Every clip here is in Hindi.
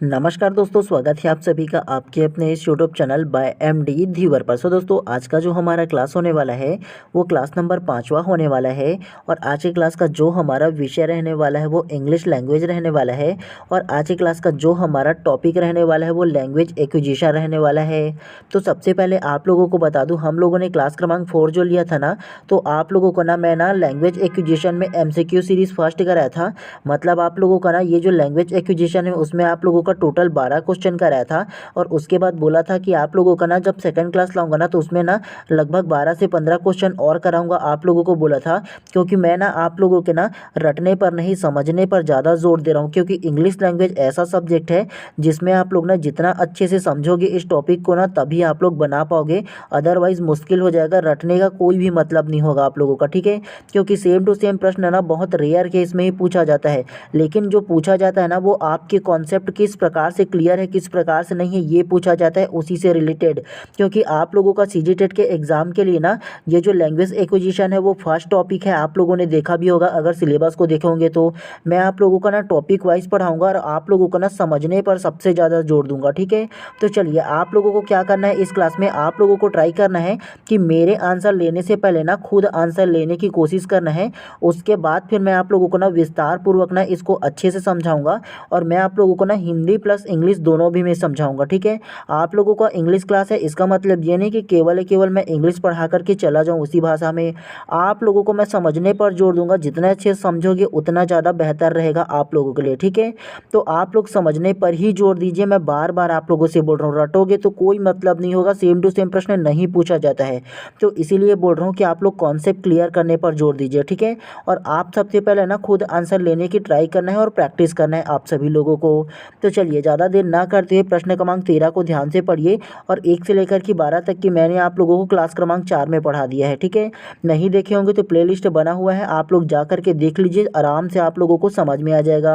नमस्कार दोस्तों, स्वागत है आप सभी का आपके अपने इस यूट्यूब चैनल बाय एमडी धीवर पर। सो दोस्तों, आज का जो हमारा क्लास होने वाला है वो क्लास नंबर 5वां होने वाला है। और आज की क्लास का जो हमारा विषय रहने वाला है वो इंग्लिश लैंग्वेज रहने वाला है। और आज की क्लास का जो हमारा टॉपिक रहने वाला है वो लैंग्वेज एक्विजिशन रहने वाला है। तो सबसे पहले आप लोगों को बता दूँ, हम लोगों ने क्लास क्रमांक 4 जो लिया था ना, तो आप लोगों को ना मैं ना लैंग्वेज एक्विजिशन में MCQ सीरीज़ फर्स्ट कराया था। मतलब आप लोगों का ना ये जो लैंग्वेज एक्विजिशन है उसमें आप लोगों का टोटल 12 क्वेश्चन कराया था। और उसके बाद बोला था कि आप लोगों का ना जब सेकंड क्लास लाऊंगा ना तो उसमें ना लगभग 12 से 15 क्वेश्चन और कराऊंगा, आप लोगों को बोला था। क्योंकि मैं ना आप लोगों के ना रटने पर नहीं समझने पर ज़्यादा जोर दे रहा हूँ। क्योंकि इंग्लिश लैंग्वेज ऐसा सब्जेक्ट है जिसमें आप लोग ना जितना अच्छे से समझोगे इस टॉपिक को ना तभी आप लोग बना पाओगे, अदरवाइज मुश्किल हो जाएगा। रटने का कोई भी मतलब नहीं होगा आप लोगों का, ठीक है। क्योंकि सेम टू सेम प्रश्न ना बहुत रेयर केस में ही पूछा जाता है, लेकिन जो पूछा जाता है ना वो आपके कॉन्सेप्ट किस प्रकार से क्लियर है किस प्रकार से नहीं है ये पूछा जाता है, उसी से रिलेटेड। क्योंकि आप लोगों का सीजी टेट के एग्जाम के लिए ना ये जो लैंग्वेज एक्विजिशन है वो फर्स्ट टॉपिक है। आप लोगों ने देखा भी होगा, अगर सिलेबस को देखे होंगे तो मैं आप लोगों का ना टॉपिक वाइज पढ़ाऊंगा और आप लोगों को ना समझने पर सबसे ज़्यादा जोर दूंगा, ठीक है। तो चलिए, आप लोगों को क्या करना है इस क्लास में, आप लोगों को ट्राई करना है कि मेरे आंसर लेने से पहले ना खुद आंसर लेने की कोशिश करना है। उसके बाद फिर मैं आप लोगों को ना विस्तार पूर्वक ना इसको अच्छे से समझाऊंगा। और मैं आप लोगों को ना हिंदी प्लस इंग्लिश दोनों भी मैं समझाऊंगा, ठीक है। आप लोगों का इंग्लिश क्लास है, इसका मतलब ये नहीं कि केवल मैं इंग्लिश पढ़ा करके चला जाऊँ उसी भाषा में। आप लोगों को मैं समझने पर जोर दूंगा, जितना अच्छे से समझोगे उतना ज़्यादा बेहतर रहेगा आप लोगों के लिए, ठीक है। तो आप लोग समझने पर ही जोर दीजिए, मैं बार बार आप लोगों से बोल रहा हूँ। रटोगे तो कोई मतलब नहीं होगा, सेम टू सेम प्रश्न नहीं पूछा जाता है। तो इसीलिए बोल रहा हूँ कि आप लोग कॉन्सेप्ट क्लियर करने पर जोर दीजिए, ठीक है। और आप सबसे पहले ना खुद आंसर लेने की ट्राई करना है और प्रैक्टिस करना है आप सभी लोगों को। तो चलिए, ज़्यादा देर ना करते हुए प्रश्न क्रमांक 13 को ध्यान से पढ़िए। और 1 से लेकर के 12 तक की मैंने आप लोगों को क्लास क्रमांक 4 में पढ़ा दिया है, ठीक है। नहीं देखे होंगे तो प्लेलिस्ट बना हुआ है, आप लोग जा करके देख लीजिए, आराम से आप लोगों को समझ में आ जाएगा।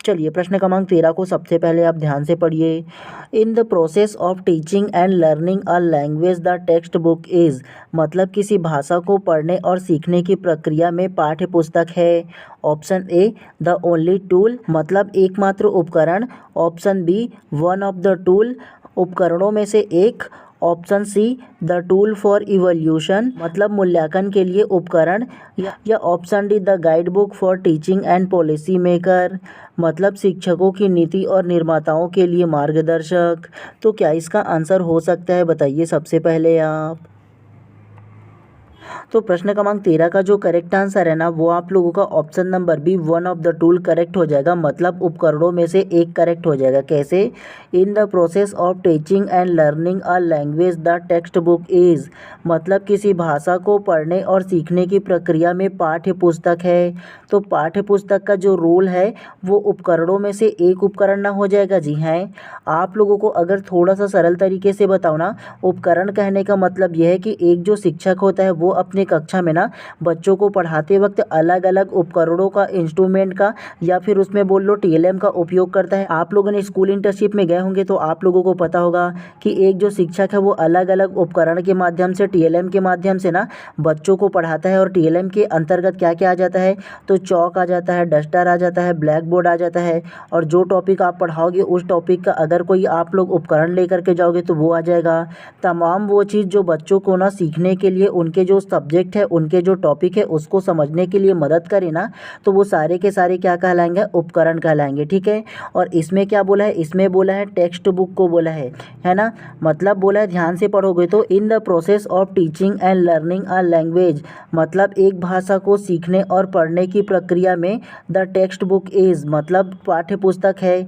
चलिए, प्रश्न क्रमांक 13 को सबसे पहले आप ध्यान से पढ़िए। In the process of teaching and learning a language the text book is, मतलब किसी भाषा को पढ़ने और सीखने की प्रक्रिया में पाठ्य पुस्तक है। Option A the only tool, मतलब एकमात्र उपकरण। Option B one of the tool, उपकरणों में से एक। Option C the tool for evolution, मतलब मूल्यांकन के लिए उपकरण। या option D the guide book for teaching and policy maker, मतलब शिक्षकों की नीति और निर्माताओं के लिए मार्गदर्शक। तो क्या इसका आंसर हो सकता है, बताइए सबसे पहले आप। तो प्रश्न क्रमांक 13 का जो करेक्ट आंसर है ना वो आप लोगों का option number B one of the tool correct हो जाएगा, मतलब उपकरणों में से एक करेक्ट हो जाएगा। कैसे? In the process of teaching and learning a language the text book is, मतलब किसी भाषा को पढ़ने और सीखने की प्रक्रिया में पाठ्य पुस्तक है। तो पाठ्य पुस्तक का जो रोल है वो उपकरणों में से एक उपकरण ना हो जाएगा। जी हाँ, आप लोगों को अगर थोड़ा सा सरल तरीके से बताओ ना, उपकरण कहने का मतलब यह है कि एक जो शिक्षक होता है वो अपने कक्षा में ना बच्चों को पढ़ाते वक्त अलग अलग उपकरणों का, इंस्ट्रूमेंट का, या फिर उसमें बोल लो TLM का उपयोग करता है। आप लोगों ने स्कूल इंटर्नशिप में गए होंगे तो आप लोगों को पता होगा कि एक जो शिक्षक है वो अलग अलग उपकरण के माध्यम से, TLM के माध्यम से ना बच्चों को पढ़ाता है। और TLM के अंतर्गत क्या क्या आ जाता है, तो चौक आ जाता है, डस्टर आ जाता है, ब्लैक बोर्ड आ जाता है। और जो टॉपिक आप पढ़ाओगे उस टॉपिक का अगर कोई आप लोग उपकरण लेकर के जाओगे तो वो आ जाएगा। तमाम वो चीज़ जो बच्चों को ना सीखने के लिए, उनके जो सब्जेक्ट है, उनके जो टॉपिक है उसको समझने के लिए मदद करे ना, तो वो सारे के सारे क्या कहलाएंगे, उपकरण कहलाएंगे, ठीक है। और इसमें क्या बोला है, इसमें बोला है टेक्स्ट बुक को बोला है ना। मतलब बोला है, ध्यान से पढ़ोगे तो in the process of teaching and learning a language, मतलब एक भाषा को सीखने और पढ़ने की प्रक्रिया में द टेक्स्ट बुक इज, मतलब पाठ्य पुस्तक है।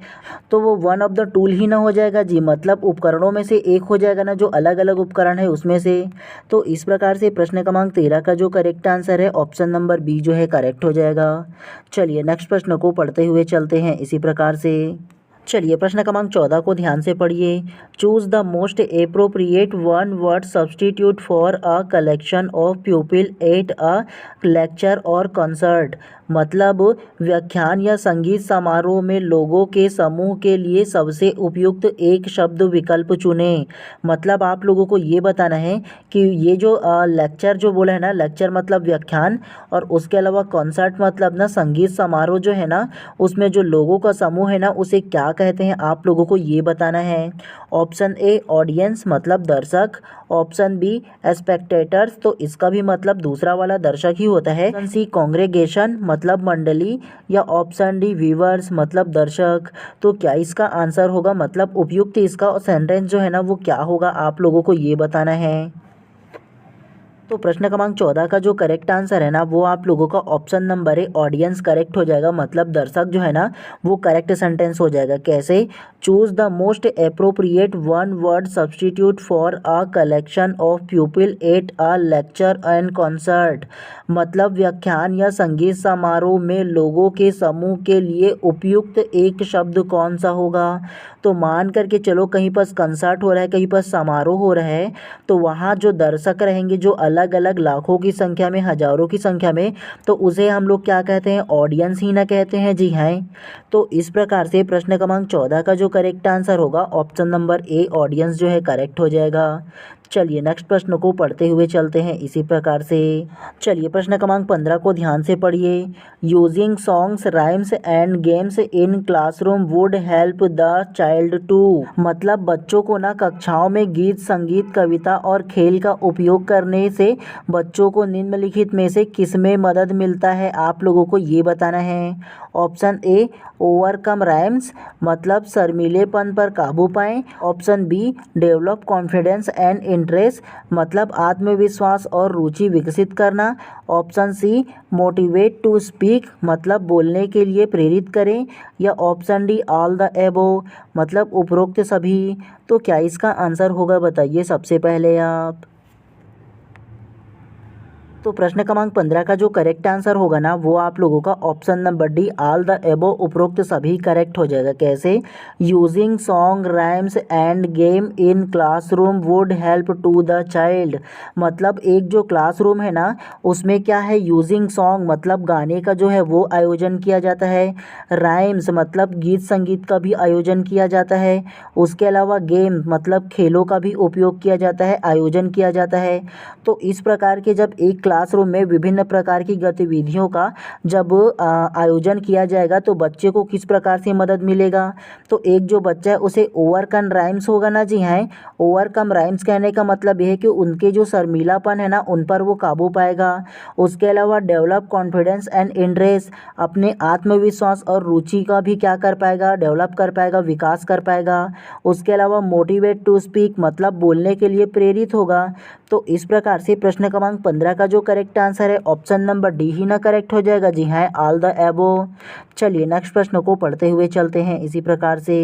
तो वो वन ऑफ द टूल ही ना हो जाएगा जी, मतलब उपकरणों में से एक हो जाएगा ना, जो अलग अलग उपकरण है उसमें से। तो इस प्रकार से प्रश्न क्रमांक 13 का जो करेक्ट आंसर है ऑप्शन नंबर बी जो है करेक्ट हो जाएगा। चलिए, नेक्स्ट प्रश्न को पढ़ते हुए चलते हैं इसी प्रकार से। चलिए, प्रश्न क्रमांक 14 को ध्यान से पढ़िए। Choose the most appropriate one word substitute for a collection of प्यूपिल at a lecture और कंसर्ट, मतलब व्याख्यान या संगीत समारोह में लोगों के समूह के लिए सबसे उपयुक्त एक शब्द विकल्प चुनें। मतलब आप लोगों को ये बताना है कि ये जो लेक्चर जो बोला है ना, लेक्चर मतलब व्याख्यान, और उसके अलावा कॉन्सर्ट मतलब ना संगीत समारोह जो है ना, उसमें जो लोगों का समूह है ना उसे क्या कहते हैं, आप लोगों को ये बताना है। ऑप्शन ए ऑडियंस मतलब दर्शक, ऑप्शन बी स्पेक्टेटर्स, तो इसका भी मतलब दूसरा वाला दर्शक ही होता है। ऑप्शन सी कांग्रेगेशन मतलब मंडली, या ऑप्शन डी व्यूअर्स मतलब दर्शक। तो क्या इसका आंसर होगा, मतलब उपयुक्त इसका सेंटेंस जो है ना वो क्या होगा, आप लोगों को ये बताना है। तो प्रश्न क्रमांक 14 का जो करेक्ट आंसर है ना वो आप लोगों का option number a audience correct हो जाएगा। मतलब दर्शक जो है ना वो करेक्ट सेंटेंस हो जाएगा। कैसे? Choose the most appropriate one word substitute for a collection of people at a lecture and concert. मतलब व्याख्यान या संगीत समारोह में लोगों के समूह के लिए उपयुक्त एक शब्द कौन सा होगा। तो मान करके चलो कहीं पर कंसर्ट हो रहा है, कहीं पर समारोह हो रहा है, तो वहाँ जो दर्शक रहेंगे जो अलग अलग लाखों की संख्या में, हजारों की संख्या में, तो उसे हम लोग क्या कहते हैं, ऑडियंस ही ना कहते हैं। जी हाँ। तो इस प्रकार से प्रश्न क्रमांक 14 का जो करेक्ट आंसर होगा ऑप्शन नंबर ए ऑडियंस जो है करेक्ट हो जाएगा। चलिए नेक्स्ट प्रश्न को पढ़ते हुए चलते हैं इसी प्रकार से। चलिए प्रश्न क्रमांक 15 को ध्यान से पढ़िए। Using songs rhymes and games in classroom would help the child to. मतलब बच्चों को ना कक्षाओं में गीत संगीत कविता और खेल का उपयोग करने से बच्चों को निम्नलिखित में से किसमें मदद मिलता है, आप लोगों को ये बताना है। ऑप्शन ए ओवरकम राइम्स मतलब शर्मीलेपन पर काबू पाएं। Option B develop confidence and interest मतलब आत्मविश्वास और रुचि विकसित करना। Option C motivate to speak मतलब बोलने के लिए प्रेरित करें। या option D all the above मतलब उपरोक्त सभी। तो क्या इसका आंसर होगा, बताइए सबसे पहले आप। तो प्रश्न क्रमांक 15 का जो करेक्ट आंसर होगा ना वो आप लोगों का option number D all the above उपरोक्त सभी करेक्ट हो जाएगा। कैसे? Using song rhymes and game in classroom would help to the child. मतलब एक जो क्लासरूम है ना उसमें क्या है, यूजिंग सॉन्ग मतलब गाने का जो है वो आयोजन किया जाता है। राइम्स मतलब गीत संगीत का भी आयोजन किया जाता है। उसके अलावा गेम मतलब खेलों का भी उपयोग किया जाता है, आयोजन किया जाता है। तो इस प्रकार के जब एक क्लासरूम में विभिन्न प्रकार की गतिविधियों का जब आयोजन किया जाएगा तो बच्चे को किस प्रकार से मदद मिलेगा। तो एक जो बच्चा है उसे ओवरकम राइम्स होगा ना। जी हाँ, ओवरकम राइम्स कहने का मतलब यह है कि उनके जो शर्मीलापन है ना उन पर वो काबू पाएगा। उसके अलावा डेवलप कॉन्फिडेंस एंड इंटरेस्ट अपने आत्मविश्वास और रुचि का भी क्या कर पाएगा, डेवलप कर पाएगा, विकास कर पाएगा। उसके अलावा मोटिवेट टू स्पीक मतलब बोलने के लिए प्रेरित होगा। तो इस प्रकार से प्रश्न क्रमांक 15 का जो करेक्ट आंसर है ऑप्शन नंबर डी ही ना करेक्ट हो जाएगा। जी हाँ, ऑल द एबो। चलिए नेक्स्ट प्रश्न को पढ़ते हुए चलते हैं इसी प्रकार से।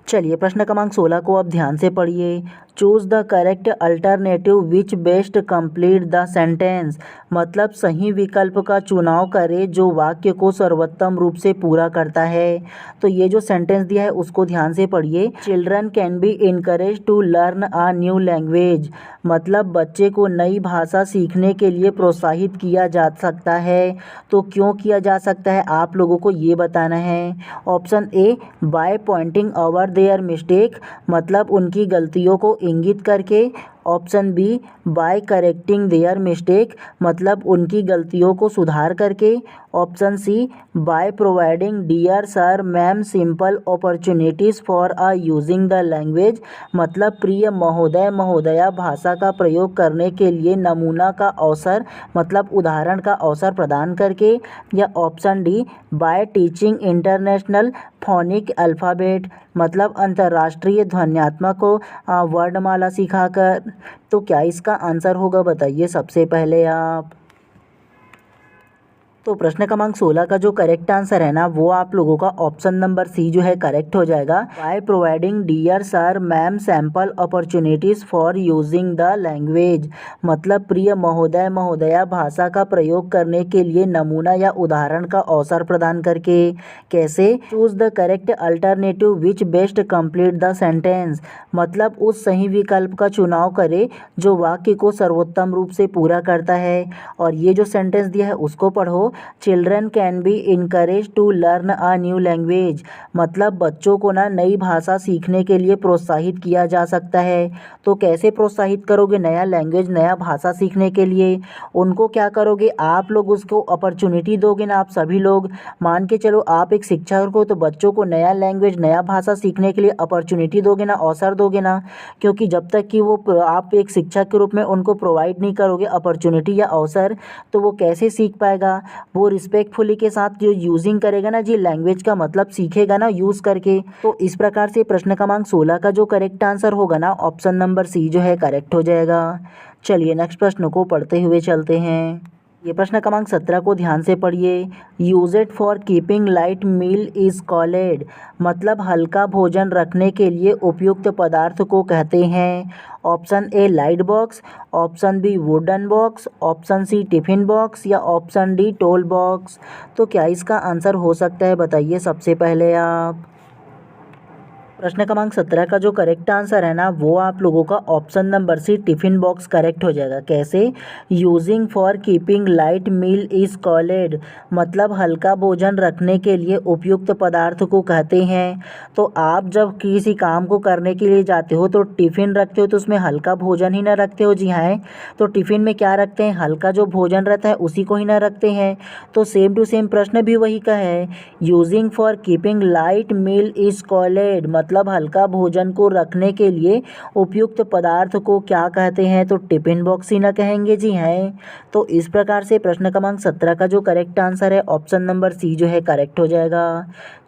चलिए प्रश्न क्रमांक 16 को अब ध्यान से पढ़िए। Choose the correct alternative which best complete the sentence. मतलब सही विकल्प का चुनाव करें जो वाक्य को सर्वोत्तम रूप से पूरा करता है। तो ये जो सेंटेंस दिया है उसको ध्यान से पढ़िए। Children can be encourage to learn a new language. मतलब बच्चे को नई भाषा सीखने के लिए प्रोत्साहित किया जा सकता है। तो क्यों किया जा सकता है, आप लोगों को ये बताना है। Option A by pointing over their mistake मतलब उनकी गलतियों को इंगित करके। Option B by correcting their mistake मतलब उनकी गलतियों को सुधार करके। Option C by providing dear sir ma'am simple opportunities for a using the language मतलब प्रिय महोदय महोदया भाषा का प्रयोग करने के लिए नमूना का अवसर मतलब उदाहरण का अवसर प्रदान करके। या option D bye teaching international phonic alphabet मतलब अंतर्राष्ट्रीय ध्वन्यात्मक को वर्णमाला सिखाकर। तो क्या इसका आंसर होगा, बताइए सबसे पहले आप। तो प्रश्न क्रमांक 16 का जो करेक्ट आंसर है ना वो आप लोगों का ऑप्शन नंबर सी जो है करेक्ट हो जाएगा। By providing dear sir ma'am sample opportunities for using the language मतलब प्रिय महोदय महोदया भाषा का प्रयोग करने के लिए नमूना या उदाहरण का अवसर प्रदान करके। कैसे? Choose the correct alternative which best complete the sentence मतलब उस सही विकल्प का चुनाव करें जो वाक्य को सर्वोत्तम रूप से पूरा करता है। और ये जो सेंटेंस दिया है उसको पढ़ो। Children can be encourage to learn a new language, मतलब बच्चों को ना नई भाषा सीखने के लिए प्रोत्साहित किया जा सकता है। तो कैसे प्रोत्साहित करोगे नया लैंग्वेज, नया भाषा सीखने के लिए? उनको क्या करोगे, आप लोग उसको अपॉर्चुनिटी दोगे ना। आप सभी लोग मान के चलो आप एक शिक्षक हो, तो बच्चों को नया लैंग्वेज, नया भाषा सीखने के लिए अपॉर्चुनिटी दोगे ना, अवसर दोगे ना। क्योंकि जब तक कि आप एक शिक्षक के रूप में उनको प्रोवाइड नहीं करोगे अपॉर्चुनिटी या अवसर, तो वो कैसे सीख पाएगा? वो रिस्पेक्टफुली के साथ जो यूजिंग करेगा ना जी लैंग्वेज का, मतलब सीखेगा ना यूज़ करके। तो इस प्रकार से प्रश्न क्रमांक 16 का जो करेक्ट आंसर होगा ना, ऑप्शन नंबर सी जो है करेक्ट हो जाएगा। चलिए नेक्स्ट प्रश्न को पढ़ते हुए चलते हैं। ये प्रश्न क्रमांक 17 को ध्यान से पढ़िए। Use it for keeping light meal is called, मतलब हल्का भोजन रखने के लिए उपयुक्त पदार्थ को कहते हैं। Option A light box, option B wooden box, option C tiffin box या ऑप्शन डी टोल बॉक्स। तो क्या इसका आंसर हो सकता है, बताइए सबसे पहले आप। प्रश्न क्रमांक 17 का जो करेक्ट आंसर है ना, वो आप लोगों का option number C tiffin box correct हो जाएगा। कैसे? Using for keeping light meal is called, मतलब हल्का भोजन रखने के लिए उपयुक्त पदार्थ को कहते हैं। तो आप जब किसी काम को करने के लिए जाते हो तो टिफिन रखते हो, तो उसमें हल्का भोजन ही ना रखते हो जी। हाँ, तो टिफिन में क्या रखते हैं, हल्का जो भोजन रहता है उसी को ही ना रखते हैं। तो सेम टू सेम प्रश्न भी वही का है, using for keeping light meal is called, मतलब हल्का भोजन को रखने के लिए उपयुक्त पदार्थ को क्या कहते हैं, तो टिफिन बॉक्स ही ना कहेंगे जी। हैं, तो इस प्रकार से प्रश्न क्रमांक 17 का जो करेक्ट आंसर है ऑप्शन नंबर सी जो है करेक्ट हो जाएगा।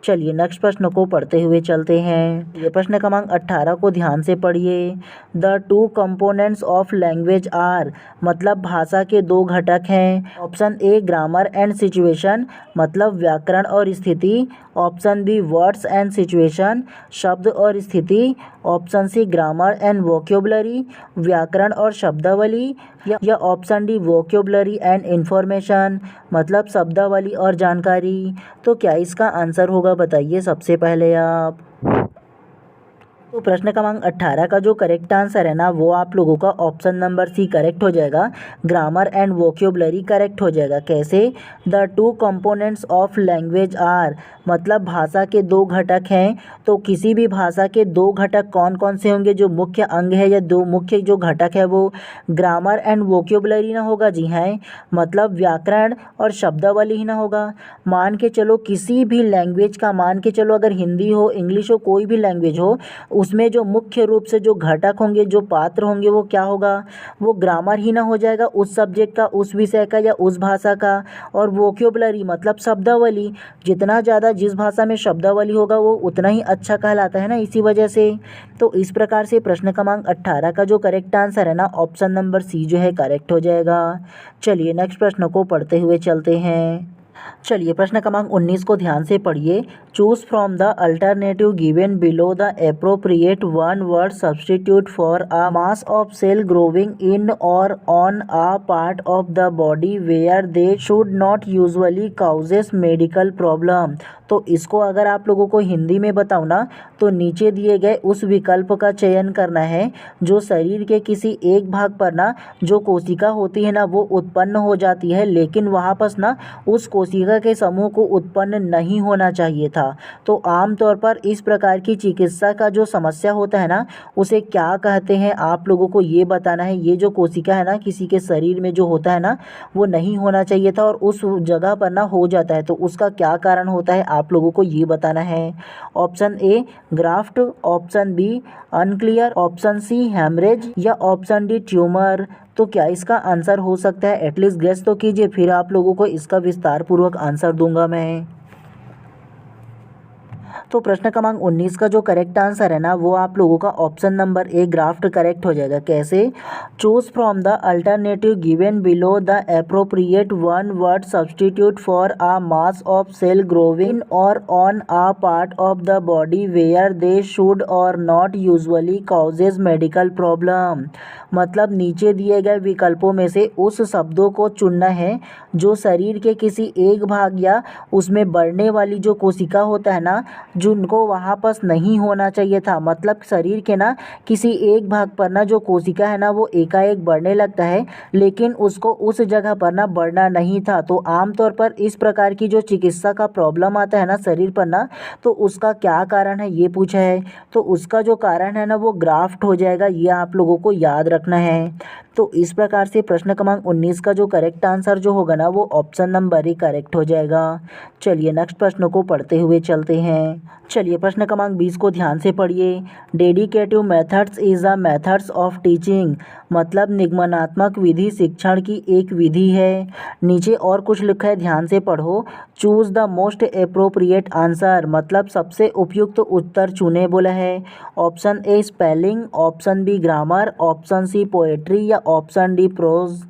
चलिए नेक्स्ट प्रश्न को पढ़ते हुए चलते हैं। ये प्रश्न क्रमांक 18 को ध्यान से पढ़िए। The two components of language are, मतलब भाषा के दो घटक हैं। Option A grammar and situation, मतलब व्याकरण और स्थिति। Option B words and situation, शब्द और स्थिति। Option C grammar and vocabulary, व्याकरण और शब्दावली। या option D vocabulary and information, मतलब शब्दावली और जानकारी। तो क्या इसका आंसर होगा, बताइए सबसे पहले आप। तो प्रश्न क्रमांक 18 का जो करेक्ट आंसर है ना, वो आप लोगों का ऑप्शन नंबर सी करेक्ट हो जाएगा। ग्रामर एंड वोक्योबलरी करेक्ट हो जाएगा। कैसे? The two components of language are, मतलब भाषा के दो घटक हैं। तो किसी भी भाषा के दो घटक कौन कौन से होंगे, जो मुख्य अंग है या दो मुख्य जो घटक है, वो ग्रामर एंड वोक्योबलरी ना होगा जी। हैं, मतलब व्याकरण और शब्दावली ही ना होगा। मान के चलो किसी भी लैंग्वेज का, मान के चलो अगर हिंदी हो, इंग्लिश हो, कोई भी लैंग्वेज हो, उसमें जो मुख्य रूप से जो घटक होंगे, जो पात्र होंगे, वो क्या होगा, वो ग्रामर ही ना हो जाएगा उस सब्जेक्ट का, उस विषय का या उस भाषा का। और वोक्योबलरी मतलब शब्दावली, जितना ज़्यादा जिस भाषा में शब्दावली होगा वो उतना ही अच्छा कहलाता है ना, इसी वजह से। तो इस प्रकार से प्रश्न क्रमांक 18 का जो करेक्ट आंसर है ना, ऑप्शन नंबर सी जो है करेक्ट हो जाएगा। चलिए नेक्स्ट प्रश्न को पढ़ते हुए चलते हैं। चलिए प्रश्न क्रमांक 19 को ध्यान से पढ़िए। Choose from the alternative given below the appropriate one word substitute for a mass of cell growing in or on a part of the body where they should not usually causes medical problem. तो इसको अगर आप लोगों को हिंदी में बताऊँ ना, तो नीचे दिए गए उस विकल्प का चयन करना है जो शरीर के किसी एक भाग पर ना जो कोशिका होती है ना, वो उत्पन्न हो जाती है, लेकिन वहाँ पर ना उस कोशिका के समूह को उत्पन्न नहीं होना चाहिए था। तो आमतौर पर इस प्रकार की चिकित्सा का जो समस्या होता है ना, उसे क्या कहते हैं, आप लोगों को ये बताना है। ये जो कोशिका है ना किसी के शरीर में जो होता है ना, वो नहीं होना चाहिए था और उस जगह पर ना हो जाता है, तो उसका क्या कारण होता है, आप लोगों को ये बताना है। Option A graft, option B unclear, option C haemorrhage या ऑप्शन डी ट्यूमर। तो क्या इसका आंसर हो सकता है, एटलीस्ट गेस तो कीजिए, फिर आप लोगों को इसका विस्तार पूर्वक आंसर दूंगा मैं। तो प्रश्न क्रमांक 19 का जो करेक्ट आंसर है ना, वो आप लोगों का option number A graft correct हो जाएगा। कैसे? Choose from the alternative given below the appropriate one word substitute for a mass of cell growing or on a part of the body where they should or not usually causes medical problem. मतलब नीचे दिए गए विकल्पों में से उस शब्दों को चुनना है जो शरीर के किसी एक भाग या उसमें बढ़ने वाली जो कोशिका होता है ना, जिनको वापस नहीं होना चाहिए था। मतलब शरीर के ना किसी एक भाग पर ना जो कोशिका है ना वो एकाएक बढ़ने लगता है, लेकिन उसको उस जगह पर ना बढ़ना नहीं था। तो आमतौर पर इस प्रकार की जो चिकित्सा का प्रॉब्लम आता है ना शरीर पर ना, तो उसका क्या कारण है ये पूछा है। तो उसका जो कारण है ना वो ग्राफ्ट हो जाएगा, ये आप लोगों को याद रखना है। तो इस प्रकार से प्रश्न क्रमांक 19 का जो करेक्ट आंसर जो होगा ना वो ऑप्शन नंबर ही करेक्ट हो जाएगा। चलिए नेक्स्ट प्रश्न को पढ़ते हुए चलते हैं। चलिए प्रश्न क्रमांक 20 को ध्यान से पढ़िए। Deductive methods is a methods of teaching, मतलब निगमनात्मक विधि शिक्षण की एक विधि है। नीचे और कुछ लिखा है, ध्यान से पढ़ो। Choose the most appropriate answer, मतलब सबसे उपयुक्त उत्तर चुने बोला है। Option A spelling, option B grammar, option C poetry या ऑप्शन डी प्रोज।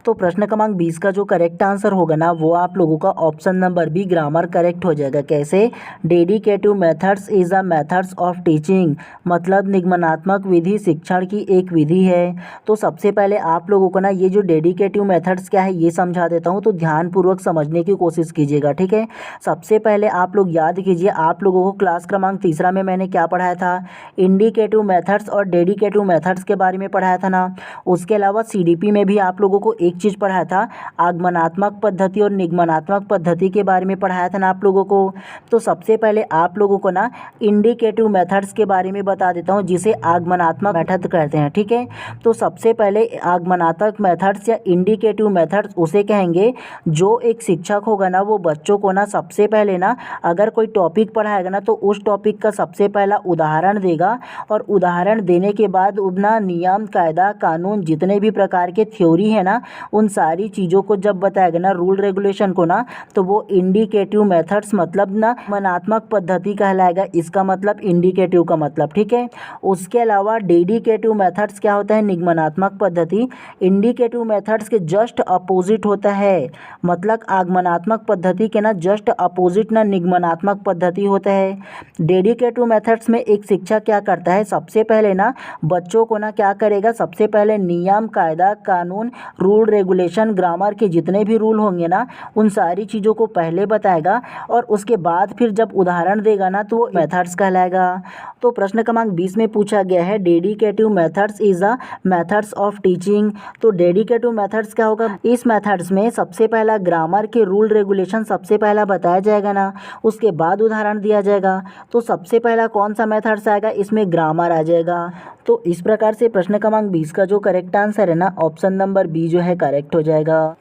तो प्रश्न क्रमांक 20 का जो करेक्ट आंसर होगा ना वो आप लोगों का option number B grammar correct हो जाएगा। कैसे? Deductive methods is a methods of teaching, मतलब निगमनात्मक विधि शिक्षण की एक विधि है। तो सबसे पहले आप लोगों को ना ये जो डेडिकेटिव मेथड्स क्या है ये समझा देता हूँ, तो ध्यानपूर्वक समझने की कोशिश कीजिएगा, ठीक है। सबसे पहले आप लोग याद कीजिए, आप लोगों को क्लास क्रमांक 3 में मैंने क्या पढ़ाया था, इंडिकेटिव मेथड्स और डेडिकेटिव मेथड्स के बारे में पढ़ाया था ना। उसके अलावा सीडीपी में भी आप लोगों को एक चीज़ पढ़ाया था, आगमनात्मक पद्धति और निगमनात्मक पद्धति के बारे में पढ़ाया था ना आप लोगों को। तो सबसे पहले आप लोगों को ना इंडिकेटिव मेथड्स के बारे में बता देता हूँ, जिसे आगमनात्मक मेथड कहते हैं, ठीक है। तो सबसे पहले आगमनात्मक मेथड्स या इंडिकेटिव मेथड्स उसे कहेंगे जो एक शिक्षक होगा ना वो बच्चों को ना सबसे पहले ना अगर कोई टॉपिक पढ़ाएगा ना तो उस टॉपिक का सबसे पहला उदाहरण देगा, और उदाहरण देने के बाद अपना नियम कायदा कानून जितने भी प्रकार के थ्योरी है ना उन सारी चीज़ों को जब बताएगा ना, रूल रेगुलेशन को ना, तो वो इंडिकेटिव मेथड्स मतलब ना निगमनात्मक पद्धति कहलाएगा। इसका मतलब इंडिकेटिव का मतलब, ठीक है। उसके अलावा डेडिकेटिव मेथड्स क्या होता है, निगमनात्मक पद्धति इंडिकेटिव मेथड्स के जस्ट अपोजिट होता है। मतलब आगमनात्मक पद्धति के ना जस्ट अपोजिट ना निगमनात्मक पद्धति होता है। डेडिकेटिव मेथड्स में एक शिक्षक क्या करता है, सबसे पहले ना बच्चों को ना क्या करेगा, सबसे पहले नियम कायदा कानून रूल रेगुलेशन ग्रामर के जितने भी रूल होंगे ना उन सारी चीज़ों को पहले बताएगा, और उसके बाद फिर जब उदाहरण देगा ना तो वो मेथड्स कहलाएगा। तो प्रश्न क्रमांक 20 में पूछा गया है deductive methods is a methods of teaching. तो डेडिकेटिव मेथड्स क्या होगा, इस मेथड्स में सबसे पहला ग्रामर के रूल रेगुलेशन सबसे पहला बताया जाएगा ना, उसके बाद उदाहरण दिया जाएगा। तो सबसे पहला कौन सा मेथड्स आएगा, इसमें ग्रामर आ जाएगा। तो इस प्रकार से प्रश्न क्रमांक 20 का जो करेक्ट आंसर है ना ऑप्शन नंबर बी जो है करेक्ट हो जाएगा।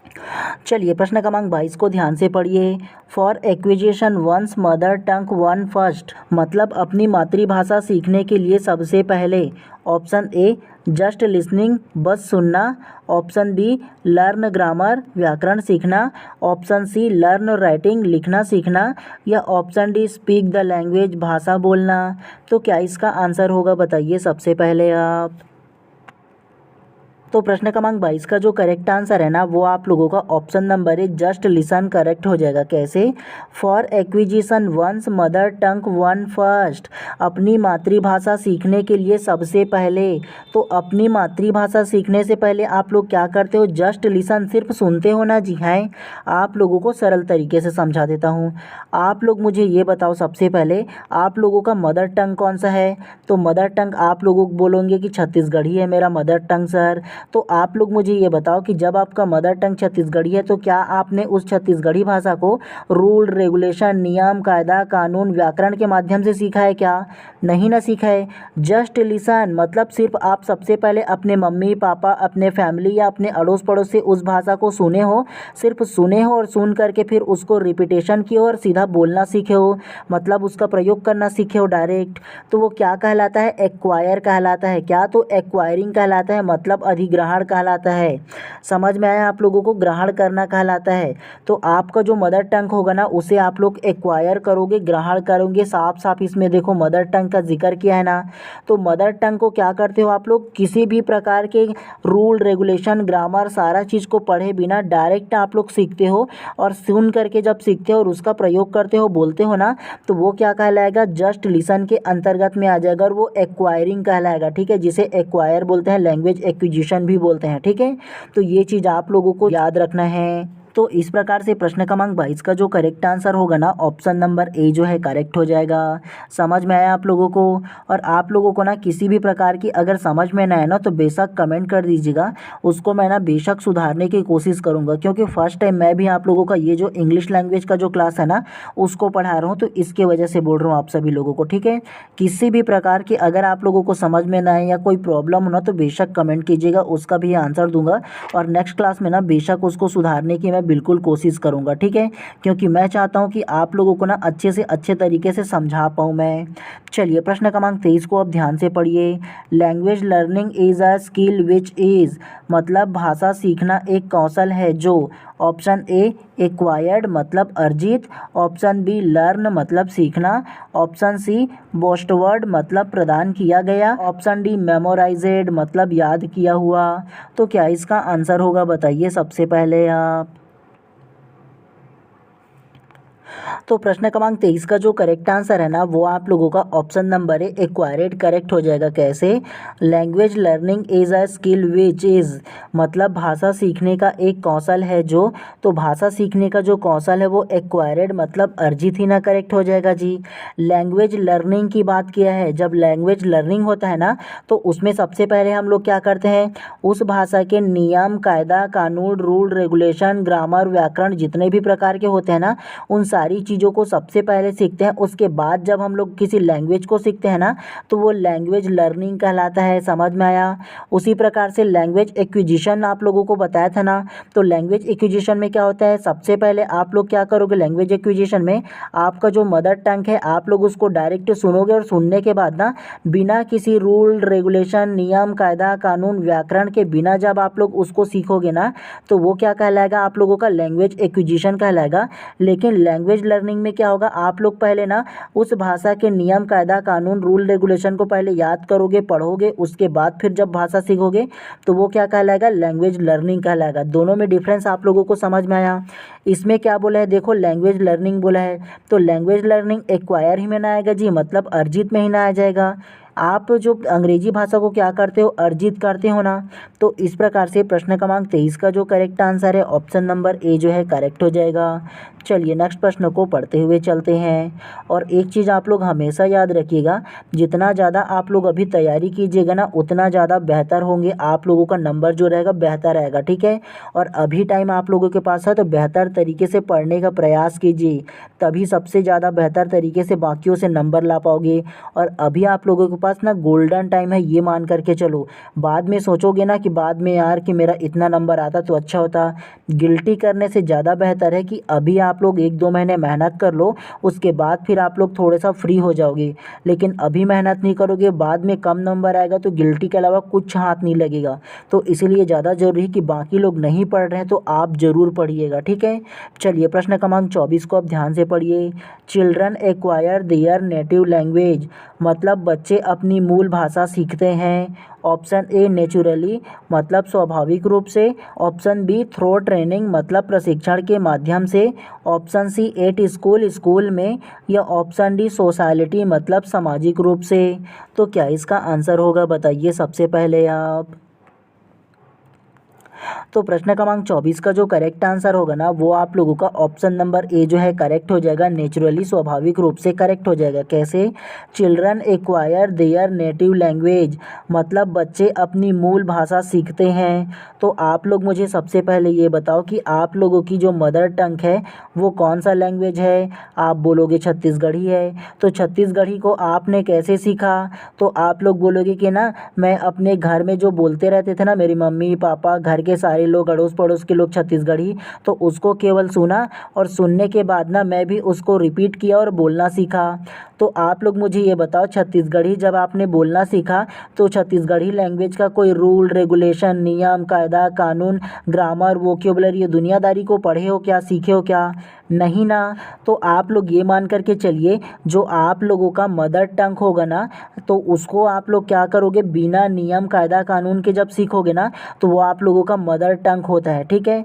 चलिए प्रश्न क्रमांक 22 को ध्यान से पढ़िए। For acquisition one's mother tongue one first, मतलब अपनी मातृभाषा सीखने के लिए सबसे पहले। ऑप्शन ए जस्ट लिसनिंग, बस सुनना। ऑप्शन बी लर्न ग्रामर, व्याकरण सीखना। ऑप्शन सी लर्न राइटिंग, लिखना सीखना। या option D speak the language, भाषा बोलना। तो क्या इसका आंसर होगा बताइए सबसे पहले आप। तो प्रश्न क्रमांक 22 का जो करेक्ट आंसर है ना वो आप लोगों का option number A just listen correct हो जाएगा। कैसे? For acquisition one's mother tongue one first, अपनी मातृभाषा सीखने के लिए सबसे पहले। तो अपनी मातृभाषा सीखने से पहले आप लोग क्या करते हो, जस्ट लिसन, सिर्फ सुनते हो ना। जी हाँ, आप लोगों को सरल तरीके से समझा देता हूँ। आप लोग मुझे ये बताओ सबसे पहले आप लोगों का मदर टंग कौन सा है। तो मदर टंग आप लोगों को बोलोगे कि छत्तीसगढ़ी है मेरा मदर टंग सर। तो आप लोग मुझे ये बताओ कि जब आपका मदर टंग छत्तीसगढ़ी है तो क्या आपने उस छत्तीसगढ़ी भाषा को रूल रेगुलेशन नियम कायदा कानून व्याकरण के माध्यम से सीखा है क्या? नहीं ना सीखा है। जस्ट लिसन मतलब सिर्फ आप सबसे पहले अपने मम्मी पापा अपने फैमिली या अपने अड़ोस पड़ोस से उस भाषा को सुने हो, सिर्फ सुने हो और सुन करके फिर उसको रिपीटेशन किए हो और सीधा बोलना सीखे हो, मतलब उसका प्रयोग करना सीखे हो डायरेक्ट। तो वो क्या कहलाता है, एक्वायर कहलाता है। क्या? तो एक्वायरिंग कहलाता है, मतलब अधिग्रहण कहलाता है। समझ में आया आप लोगों को, ग्रहण करना कहलाता है। तो आपका जो मदर टंग होगा ना उसे आप लोग एक्वायर करोगे, ग्रहण करोगे। साफ साफ इसमें देखो मदर टंग का जिक्र किया है ना। तो मदर टंग को क्या करते हो आप लोग, किसी भी प्रकार के रूल रेगुलेशन ग्रामर सारा चीज़ को पढ़े बिना डायरेक्ट आप लोग सीखते हो, और सुन करके जब सीखते हो और उसका प्रयोग करते हो बोलते हो ना तो वो क्या कहलाएगा, जस्ट लिसन के अंतर्गत में आ जाएगा और वो एक्वायरिंग कहलाएगा। ठीक है, जिसे एक्वायर बोलते हैं, लैंग्वेज एक्विजिशन भी बोलते हैं। ठीक है, तो ये चीज़ आप लोगों को याद रखना है। तो इस प्रकार से प्रश्न क्रमांक 22 का जो करेक्ट आंसर होगा ना ऑप्शन नंबर ए जो है करेक्ट हो जाएगा। समझ में आया आप लोगों को? और आप लोगों को ना किसी भी प्रकार की अगर समझ में ना आए ना तो बेशक कमेंट कर दीजिएगा, उसको मैं ना बेशक सुधारने की कोशिश करूँगा, क्योंकि फर्स्ट टाइम मैं भी आप लोगों का ये जो इंग्लिश लैंग्वेज का जो क्लास है ना उसको पढ़ा रहा हूँ, तो इसके वजह से बोल रहा हूँ आप सभी लोगों को, ठीक है। किसी भी प्रकार की अगर आप लोगों को समझ में ना आए या कोई प्रॉब्लम हो ना तो बेशक कमेंट कीजिएगा, उसका भी आंसर दूंगा और नेक्स्ट क्लास में ना बेशक उसको सुधारने की मैं बिल्कुल कोशिश करूंगा, ठीक है, क्योंकि मैं चाहता हूं कि आप लोगों को ना अच्छे से अच्छे तरीके से समझा पाऊं मैं। चलिए प्रश्न क्रमांक 23 को अब ध्यान से पढ़िए। Language learning is a skill which is, मतलब भाषा सीखना एक कौशल है जो, ऑप्शन ए एक्वायर्ड मतलब अर्जित, ऑप्शन बी लर्न मतलब सीखना, ऑप्शन सी बोस्टवर्ड मतलब प्रदान किया गया, ऑप्शन डी मेमोराइज्ड मतलब याद किया हुआ। तो क्या इसका आंसर होगा बताइए सबसे पहले आप। तो प्रश्न क्रमांक 23 का जो करेक्ट आंसर है ना वो आप लोगों का ऑप्शन नंबर है एक्वायर्ड करेक्ट हो जाएगा। कैसे? Language learning is a skill which is, मतलब भाषा सीखने का एक कौशल है जो, तो भाषा सीखने का जो कौशल है वो एक्वायर्ड मतलब अर्जित ही ना करेक्ट हो जाएगा जी। लैंग्वेज लर्निंग की बात किया है, जब लैंग्वेज लर्निंग होता है ना तो उसमें सबसे पहले हम लोग क्या करते हैं, उस भाषा के नियम कायदा कानून रूल रेगुलेशन ग्रामर व्याकरण जितने भी प्रकार के होते हैं ना उन सारी चीज़ों को सबसे पहले सीखते हैं। उसके बाद जब हम लोग किसी लैंग्वेज को सीखते हैं ना तो वो लैंग्वेज लर्निंग कहलाता है। समझ में आया? उसी प्रकार से लैंग्वेज एक्विजिशन आप लोगों को बताया था ना, तो लैंग्वेज एक्विजिशन में क्या होता है, सबसे पहले आप लोग क्या करोगे, लैंग्वेज एक्विजिशन में आपका जो मदर टंग है आप लोग उसको डायरेक्ट सुनोगे और सुनने के बाद ना बिना किसी रूल रेगुलेशन नियम कायदा कानून व्याकरण के बिना जब आप लोग उसको सीखोगे ना तो वो क्या कहलाएगा, आप लोगों का लैंग्वेज एक्विजिशन कहलाएगा। लेकिन लैंग्वेज लर्निंग में क्या होगा, आप लोग पहले ना उस भाषा के नियम कायदा कानून रूल रेगुलेशन को पहले याद करोगे पढ़ोगे, उसके बाद फिर जब भाषा सीखोगे तो वो क्या कहलाएगा, लैंग्वेज लर्निंग कहलाएगा। दोनों में डिफरेंस आप लोगों को समझ में आया? इसमें क्या बोला है, देखो लैंग्वेज लर्निंग बोला है तो लैंग्वेज लर्निंग एक्वायर ही में ना आएगा जी, मतलब अर्जित में ही ना आ जाएगा। आप जो अंग्रेजी भाषा को क्या करते हो, अर्जित करते हो ना। तो इस प्रकार से प्रश्न क्रमांक 23 का जो करेक्ट आंसर है ऑप्शन नंबर ए जो है करेक्ट हो जाएगा। चलिए नेक्स्ट प्रश्न को पढ़ते हुए चलते हैं। और एक चीज़ आप लोग हमेशा याद रखिएगा, जितना ज़्यादा आप लोग अभी तैयारी कीजिएगा ना उतना ज़्यादा बेहतर होंगे, आप लोगों का नंबर जो रहेगा बेहतर आएगा, ठीक है। और अभी टाइम आप लोगों के पास है तो बेहतर तरीके से पढ़ने का प्रयास कीजिए, तभी सबसे ज़्यादा बेहतर तरीके से बाकियों से नंबर ला पाओगे। और अभी आप लोगों के पास ना गोल्डन टाइम है, ये मान करके चलो। बाद में सोचोगे ना कि बाद में यार कि मेरा इतना नंबर आता तो अच्छा होता, गिल्टी करने से ज़्यादा बेहतर है कि अभी आप लोग 1-2 महीने मेहनत कर लो, उसके बाद फिर आप लोग थोड़ा सा फ्री हो जाओगे। लेकिन अभी मेहनत नहीं करोगे, बाद में कम नंबर आएगा तो गिल्टी के अलावा कुछ हाथ नहीं लगेगा। तो इसीलिए ज़्यादा ज़रूरी है कि बाकी लोग नहीं पढ़ रहे हैं तो आप ज़रूर पढ़िएगा, ठीक है। चलिए प्रश्न क्रमांक 24 को आप ध्यान से पढ़िए। Children acquire there native language, मतलब बच्चे अपनी मूल भाषा सीखते हैं। ऑप्शन ए नेचुरली मतलब स्वाभाविक रूप से, ऑप्शन बी थ्रो ट्रेनिंग मतलब प्रशिक्षण के माध्यम से, option C at school school में, या ऑप्शन डी सोसाइटी मतलब सामाजिक रूप से। तो क्या इसका आंसर होगा बताइए सबसे पहले आप। तो प्रश्न क्रमांक 24 का जो करेक्ट आंसर होगा ना वो आप लोगों का ऑप्शन नंबर ए जो है करेक्ट हो जाएगा, नेचुरली स्वाभाविक रूप से करेक्ट हो जाएगा। कैसे? Children acquire there native language, मतलब बच्चे अपनी मूल भाषा सीखते हैं। तो आप लोग मुझे सबसे पहले ये बताओ कि आप लोगों की जो मदर टंग है वो कौन सा लैंग्वेज है। आप बोलोगे छत्तीसगढ़ी है, तो छत्तीसगढ़ी को आपने कैसे सीखा, तो आप लोग बोलोगे कि ना मैं अपने घर में जो बोलते रहते थे ना, मेरी मम्मी पापा घर के सारे लोग अड़ोस पड़ोस के लोग छत्तीसगढ़ी, तो उसको केवल सुना और सुनने के बाद ना मैं भी उसको रिपीट किया और बोलना सीखा। तो आप लोग मुझे ये बताओ, छत्तीसगढ़ी जब आपने बोलना सीखा तो छत्तीसगढ़ी लैंग्वेज का कोई रूल रेगुलेशन नियम कायदा कानून ग्रामर वोकेबुलरी ये दुनियादारी को पढ़े हो क्या, सीखे हो क्या? नहीं ना। तो आप लोग ये मान करके चलिए, जो आप लोगों का मदर टंग होगा ना तो उसको आप लोग क्या करोगे, बिना नियम कायदा कानून के जब सीखोगे ना तो वो आप लोगों का मदर टंग होता है, ठीक है।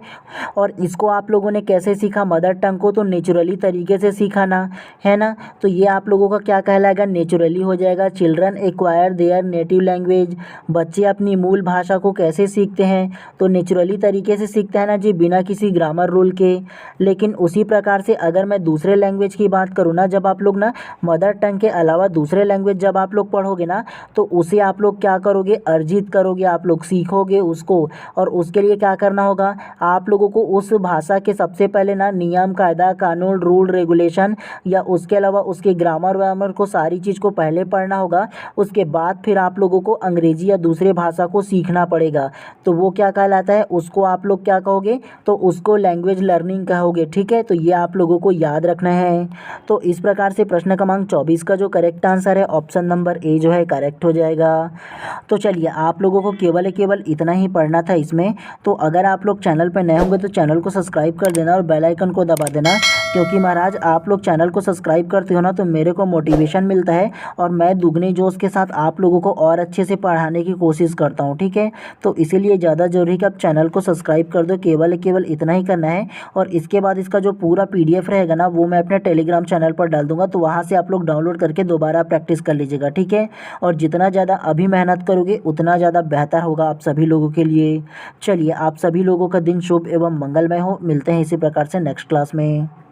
और इसको आप लोगों ने कैसे सीखा मदर टंग को, तो नेचुरली तरीके से सीखा ना, है ना। तो ये आप लोगों लोगों का क्या कहलाएगा, नेचुरली हो जाएगा। Children acquire there native language, बच्चे अपनी मूल भाषा को कैसे सीखते हैं, तो नेचुरली तरीके से सीखते हैं ना जी, बिना किसी ग्रामर रूल के। लेकिन उसी प्रकार से अगर मैं दूसरे लैंग्वेज की बात करूँ ना, जब आप लोग ना मदर टंग के अलावा दूसरे लैंग्वेज जब आप लोग पढ़ोगे ना, तो उसे आप लोग क्या करोगे, अर्जित करोगे, आप लोग सीखोगे उसको। और उसके लिए क्या करना होगा, आप लोगों को उस भाषा के सबसे पहले ना नियम कायदा कानून रूल रेगुलेशन या उसके अलावा उसके ग्रामर वामर को सारी चीज़ को पहले पढ़ना होगा। उसके बाद फिर आप लोगों को अंग्रेजी या दूसरे भाषा को सीखना पड़ेगा। तो वो क्या कहलाता है, उसको आप लोग क्या कहोगे, तो उसको लैंग्वेज लर्निंग कहोगे। ठीक है, तो ये आप लोगों को याद रखना है। तो इस प्रकार से प्रश्न क्रमांक 24 का जो करेक्ट आंसर है ऑप्शन नंबर ए जो है करेक्ट हो जाएगा। तो चलिए, आप लोगों को केवल इतना ही पढ़ना था इसमें। तो अगर आप लोग चैनल पर नए होंगे तो चैनल को सब्सक्राइब कर देना और बेल आइकन को दबा देना, क्योंकि महाराज आप लोग चैनल को सब्सक्राइब करते हो ना तो मेरे को मोटिवेशन मिलता है और मैं दुगने जोश के साथ आप लोगों को और अच्छे से पढ़ाने की कोशिश करता हूँ। ठीक है, तो इसीलिए ज़्यादा ज़रूरी कि आप चैनल को सब्सक्राइब कर दो, केवल इतना ही करना है। और इसके बाद इसका जो पूरा PDF रहेगा ना, वो मैं अपने टेलीग्राम चैनल पर डाल दूंगा, तो वहाँ से आप लोग डाउनलोड करके दोबारा प्रैक्टिस कर लीजिएगा। ठीक है, और जितना ज़्यादा अभी मेहनत करोगे उतना ज़्यादा बेहतर होगा आप सभी लोगों के लिए। चलिए, आप सभी लोगों का दिन शुभ एवं मंगलमय हो। मिलते हैं इसी प्रकार से नेक्स्ट क्लास में।